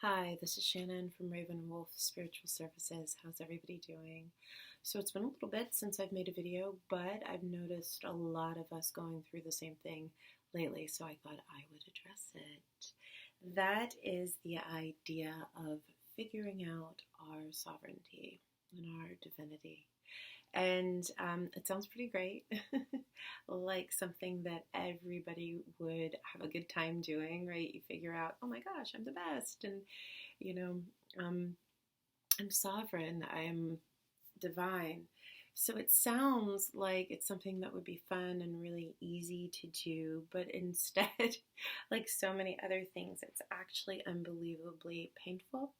Hi, this is Shannon from Raven Wolf Spiritual Services. How's everybody doing? So it's been a little bit since I've made a video, but I've noticed a lot of us going through the same thing lately, so I thought I would address it. That is the idea of figuring out our sovereignty and our divinity. And it sounds pretty great, like something that everybody would have a good time doing, right? You figure out, oh my gosh, I'm the best, and you know, I'm sovereign, I'm divine. So it sounds like it's something that would be fun and really easy to do, but instead, like so many other things, it's actually unbelievably painful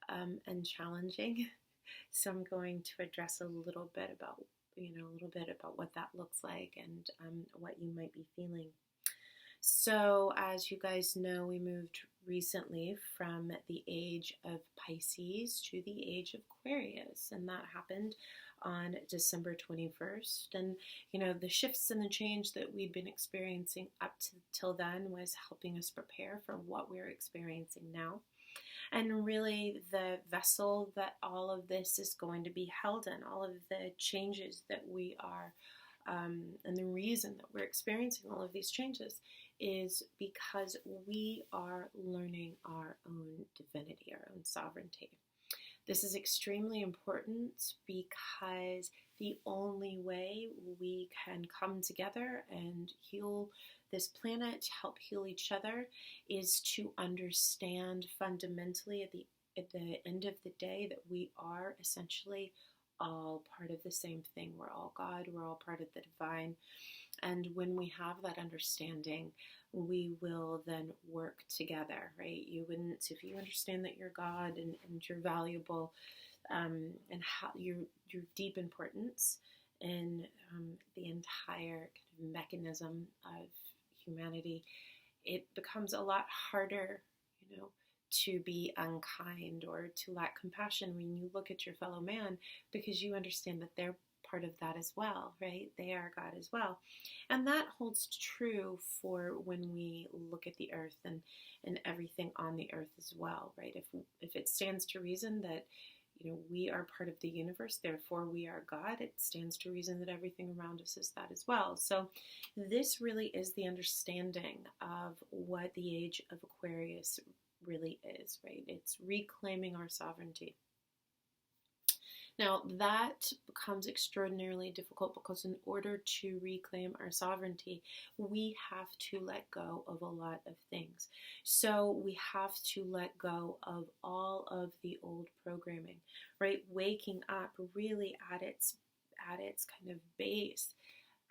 and challenging. So I'm going to address a little bit about, what that looks like and what you might be feeling. So as you guys know, we moved recently from the age of Pisces to the age of Aquarius, and that happened on December 21st. And, the shifts and the change that we'd been experiencing up to till then was helping us prepare for what we're experiencing now. And really, the vessel that all of this is going to be held in, all of the changes that we are, and the reason that we're experiencing all of these changes is because we are learning our own divinity, our own sovereignty. This is extremely important because the only way we can come together and heal this planet, help heal each other, is to understand fundamentally at the end of the day that we are essentially all part of the same thing. We're all God, we're all part of the divine. And when we have that understanding, we will then work together, right? You wouldn't, if you understand that you're God and you're valuable, and how your deep importance in the entire kind of mechanism of humanity, it becomes a lot harder, to be unkind or to lack compassion when you look at your fellow man, because you understand that they're part of that as well, right? They are God as well. And that holds true for when we look at the earth and everything on the earth as well, right? If it stands to reason that, we are part of the universe, therefore we are God, it stands to reason that everything around us is that as well. So this really is the understanding of what the age of Aquarius really is, right? It's reclaiming our sovereignty. Now, that becomes extraordinarily difficult because in order to reclaim our sovereignty, we have to let go of a lot of things. So we have to let go of all of the old programming, right? Waking up really at its kind of base,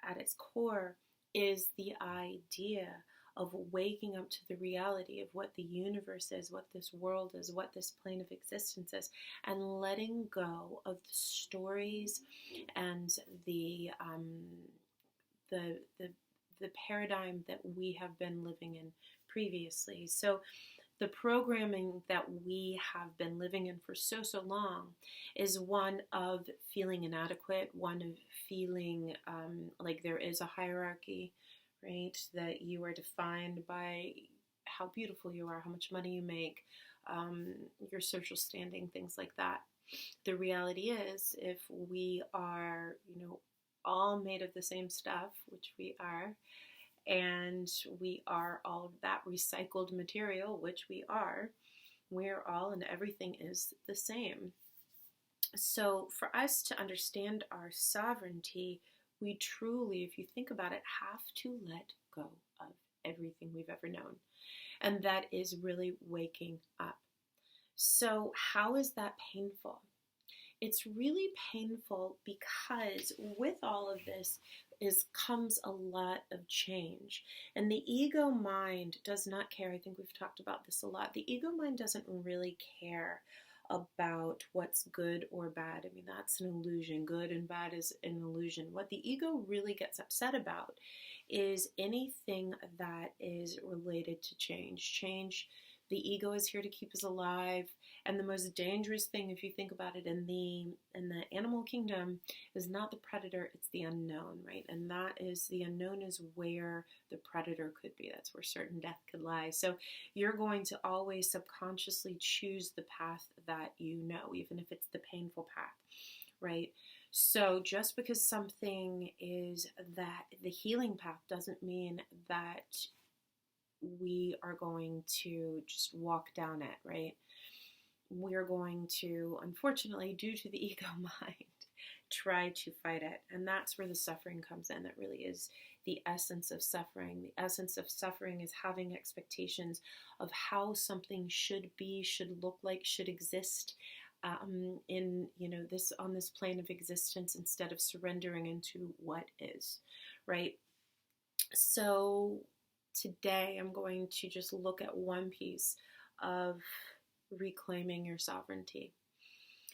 at its core, is the idea of waking up to the reality of what the universe is, what this world is, what this plane of existence is, and letting go of the stories and the paradigm that we have been living in previously. So the programming that we have been living in for so long is one of feeling inadequate, one of feeling like there is a hierarchy, right? That you are defined by how beautiful you are, how much money you make, your social standing, things like that. The reality is, if we are, all made of the same stuff, which we are, and we are all of that recycled material, which we are, we're all, and everything is the same. So for us to understand our sovereignty, we truly, if you think about it, have to let go of everything we've ever known. And that is really waking up. So how is that painful? It's really painful because with all of this comes a lot of change. And the ego mind does not care. I think we've talked about this a lot. The ego mind doesn't really care about what's good or bad. I mean, that's an illusion. Good and bad is an illusion. What the ego really gets upset about is anything that is related to change. Change The ego is here to keep us alive. And the most dangerous thing, if you think about it, in the animal kingdom is not the predator, it's the unknown, right? And that is, the unknown is where the predator could be. That's where certain death could lie. So you're going to always subconsciously choose the path that you know, even if it's the painful path, right? So just because something is that the healing path doesn't mean that we are going to just walk down it, right? We're going to, unfortunately, due to the ego mind, try to fight it. And that's where the suffering comes in. That really is the essence of suffering. The essence of suffering is having expectations of how something should be, should look like, should exist in, this, on this plane of existence, instead of surrendering into what is, right? So today I'm going to just look at one piece of reclaiming your sovereignty.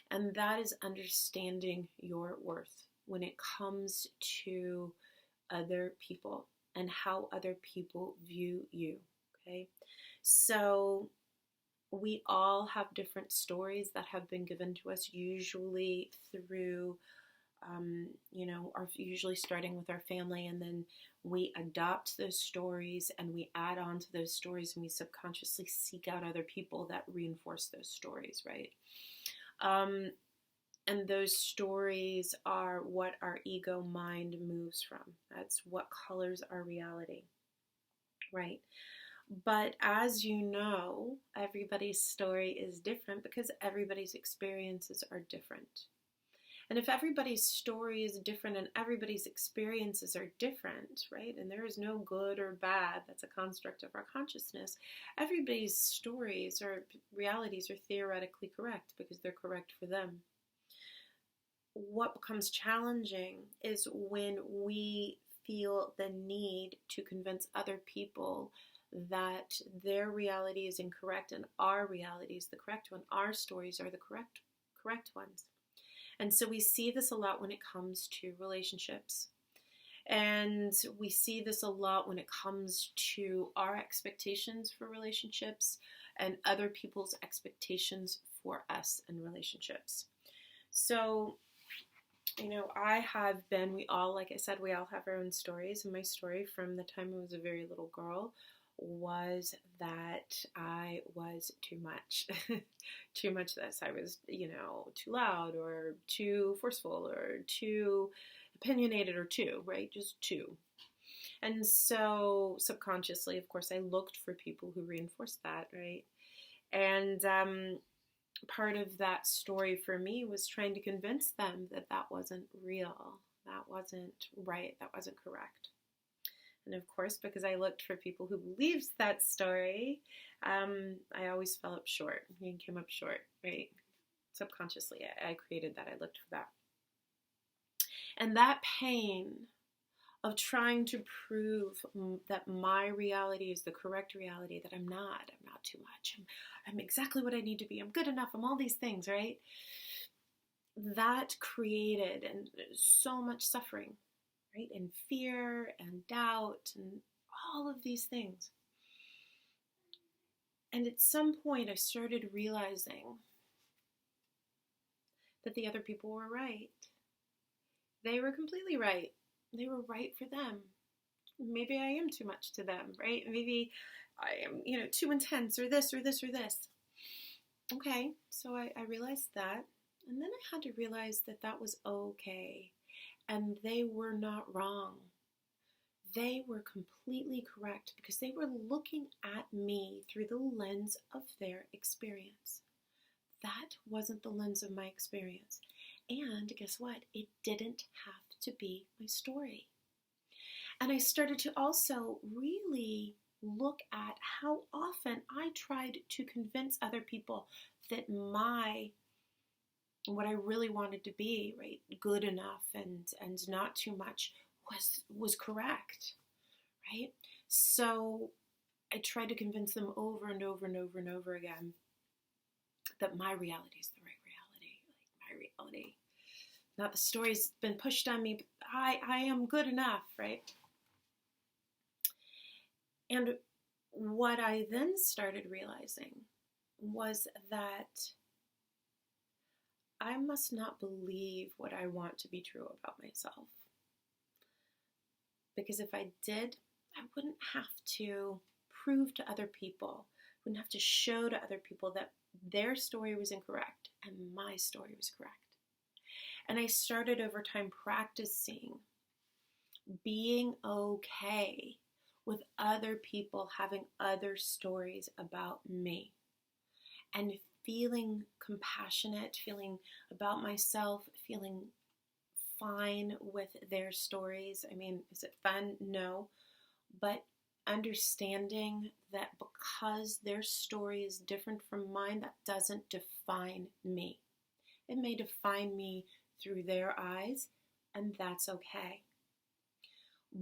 And that is understanding your worth when it comes to other people and how other people view you, okay? So we all have different stories that have been given to us, usually through, usually starting with our family, and then we adopt those stories and we add on to those stories, and we subconsciously seek out other people that reinforce those stories, right? And those stories are what our ego mind moves from. That's what colors our reality, right? But as you know, everybody's story is different because everybody's experiences are different. And if everybody's story is different and everybody's experiences are different, right, and there is no good or bad, that's a construct of our consciousness, everybody's stories or realities are theoretically correct because they're correct for them. What becomes challenging is when we feel the need to convince other people that their reality is incorrect and our reality is the correct one. Our stories are the correct ones. And so we see this a lot when it comes to relationships. And we see this a lot when it comes to our expectations for relationships and other people's expectations for us in relationships. So, we all, like I said, we all have our own stories. And my story from the time I was a very little girl was that I was too much. Too much this. I was, too loud or too forceful or too opinionated or right? Just too. And so subconsciously, of course, I looked for people who reinforced that, right? And part of that story for me was trying to convince them that that wasn't real, that wasn't right, that wasn't correct. And of course, because I looked for people who believed that story, I always fell up short and came up short, right? Subconsciously, I created that. I looked for that. And that pain of trying to prove that my reality is the correct reality, that I'm not too much, I'm exactly what I need to be, I'm good enough, I'm all these things, right? That created so much suffering, right? And fear and doubt and all of these things. And at some point I started realizing that the other people were right. They were completely right. They were right for them. Maybe I am too much to them, right? Maybe I am, too intense or this or this or this. Okay, so I realized that. And then I had to realize that that was okay. And they were not wrong. They were completely correct because they were looking at me through the lens of their experience. That wasn't the lens of my experience. And guess what? It didn't have to be my story. And I started to also really look at how often I tried to convince other people that what I really wanted to be, right, good enough and not too much was correct, right? So I tried to convince them over and over and over and over again that my reality is the right reality, like my reality. Not the story's been pushed on me, but I am good enough, right? And what I then started realizing was that I must not believe what I want to be true about myself. Because if I did, I wouldn't have to prove to other people, wouldn't have to show to other people that their story was incorrect and my story was correct. And I started over time practicing being okay with other people having other stories about me, and feeling compassionate, feeling about myself, feeling fine with their stories. I mean, is it fun? No. But understanding that because their story is different from mine, that doesn't define me. It may define me through their eyes, and that's okay.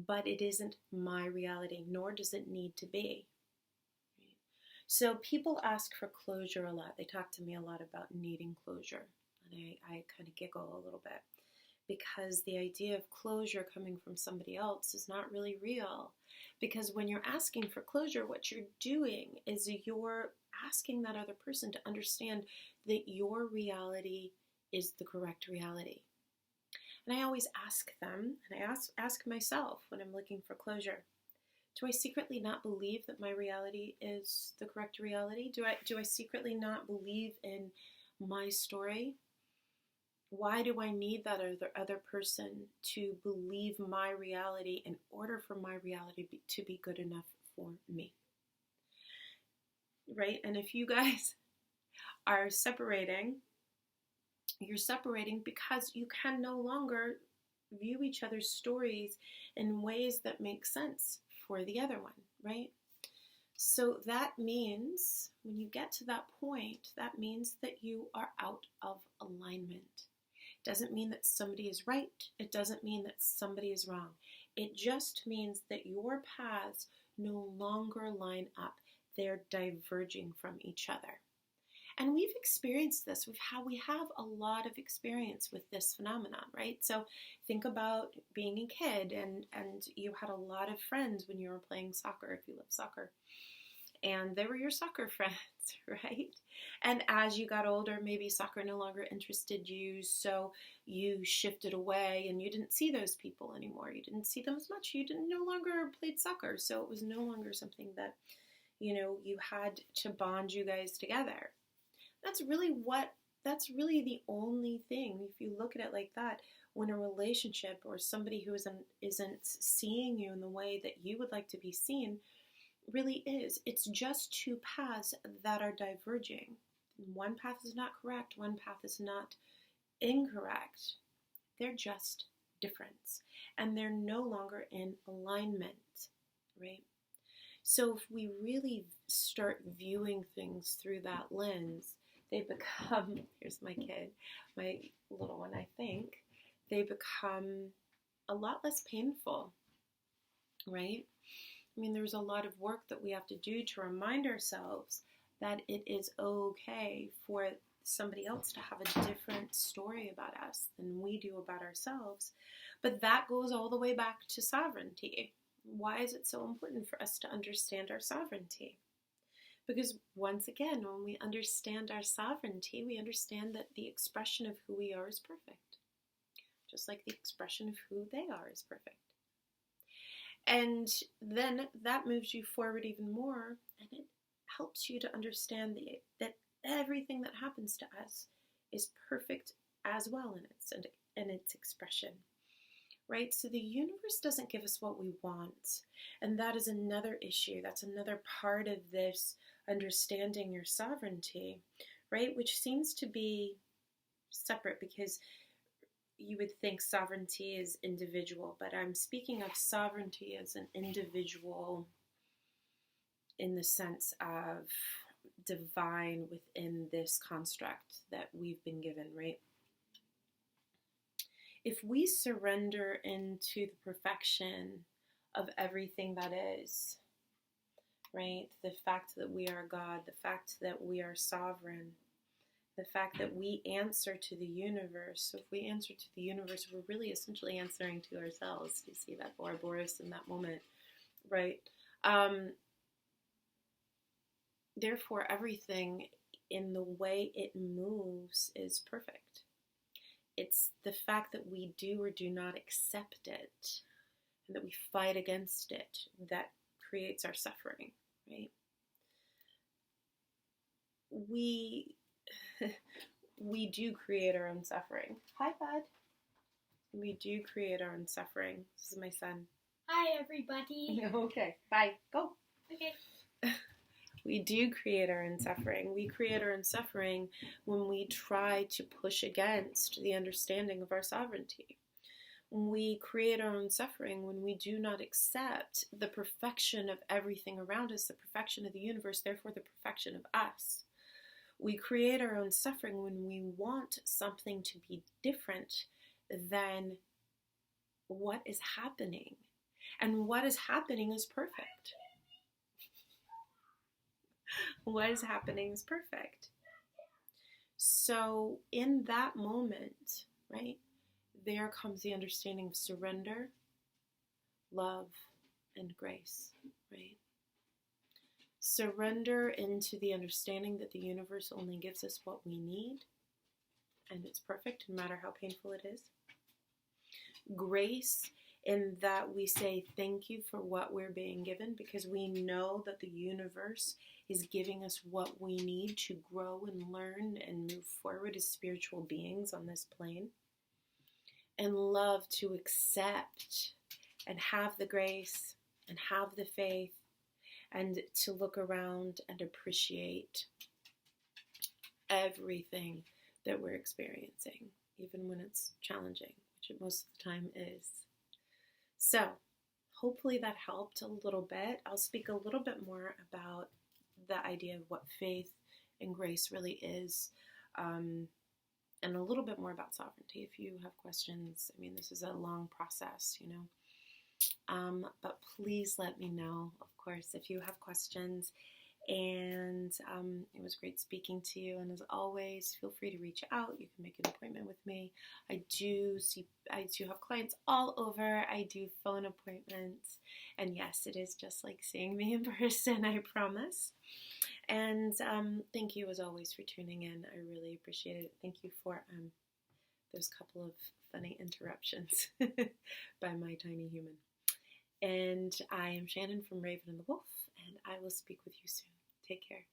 But it isn't my reality, nor does it need to be. So people ask for closure a lot. They talk to me a lot about needing closure. And I kind of giggle a little bit, because the idea of closure coming from somebody else is not really real. Because when you're asking for closure, what you're doing is you're asking that other person to understand that your reality is the correct reality. And I always ask them, and I ask myself when I'm looking for closure, do I secretly not believe that my reality is the correct reality? Do I secretly not believe in my story? Why do I need that other person to believe my reality in order for my reality to be good enough for me? Right? And if you guys are separating, you're separating because you can no longer view each other's stories in ways that make sense for the other one, right? So that means when you get to that point, that means that you are out of alignment. It doesn't mean that somebody is right. It doesn't mean that somebody is wrong. It just means that your paths no longer line up. They're diverging from each other. And we've experienced this. We have a lot of experience with this phenomenon, right? So think about being a kid and you had a lot of friends when you were playing soccer, if you love soccer. And they were your soccer friends, right? And as you got older, maybe soccer no longer interested you, so you shifted away and you didn't see those people anymore. You didn't see them as much. You no longer played soccer, so it was no longer something that, you had to bond you guys together. That's really the only thing, if you look at it like that, when a relationship or somebody who isn't seeing you in the way that you would like to be seen really is. It's just two paths that are diverging. One path is not correct, one path is not incorrect. They're just different, and they're no longer in alignment, right? So if we really start viewing things through that lens, they become, here's my kid, my little one, I think, they become a lot less painful, right? I mean, there's a lot of work that we have to do to remind ourselves that it is okay for somebody else to have a different story about us than we do about ourselves. But that goes all the way back to sovereignty. Why is it so important for us to understand our sovereignty? Because once again, when we understand our sovereignty, we understand that the expression of who we are is perfect. Just like the expression of who they are is perfect. And then that moves you forward even more, and it helps you to understand that everything that happens to us is perfect as well in its expression. Right? So the universe doesn't give us what we want. And that is another issue. That's another part of this understanding your sovereignty, right? Which seems to be separate, because you would think sovereignty is individual, but I'm speaking of sovereignty as an individual in the sense of divine within this construct that we've been given, right? If we surrender into the perfection of everything that is, right? The fact that we are God, the fact that we are sovereign, the fact that we answer to the universe. So if we answer to the universe, we're really essentially answering to ourselves. You see that Ouroboros in that moment, right? therefore, everything in the way it moves is perfect. It's the fact that we do or do not accept it and that we fight against it that creates our suffering, right? We do create our own suffering. Hi, bud. We do create our own suffering. This is my son. Hi, everybody. Okay, bye. Go. Okay. We do create our own suffering. We create our own suffering when we try to push against the understanding of our sovereignty. We create our own suffering when we do not accept the perfection of everything around us, the perfection of the universe, therefore the perfection of us. We create our own suffering when we want something to be different than what is happening. And what is happening is perfect. What is happening is perfect. So in that moment, right, there comes the understanding of surrender, love, and grace, right? Surrender into the understanding that the universe only gives us what we need, and it's perfect no matter how painful it is. Grace, in that we say thank you for what we're being given, because we know that the universe is giving us what we need to grow and learn and move forward as spiritual beings on this plane. And love, to accept and have the grace and have the faith and to look around and appreciate everything that we're experiencing, even when it's challenging, which it most of the time is. So, hopefully that helped a little bit. I'll speak a little bit more about the idea of what faith and grace really is, and a little bit more about sovereignty if you have questions. I mean, this is a long process, you know. But please let me know, of course, if you have questions. And it was great speaking to you. And as always, feel free to reach out. You can make an appointment with me. I do have clients all over. I do phone appointments. And yes, it is just like seeing me in person, I promise. And thank you as always for tuning in. I really appreciate it. Thank you for those couple of funny interruptions by my tiny human. And I am Shannon from Raven and the Wolf, and I will speak with you soon. Take care.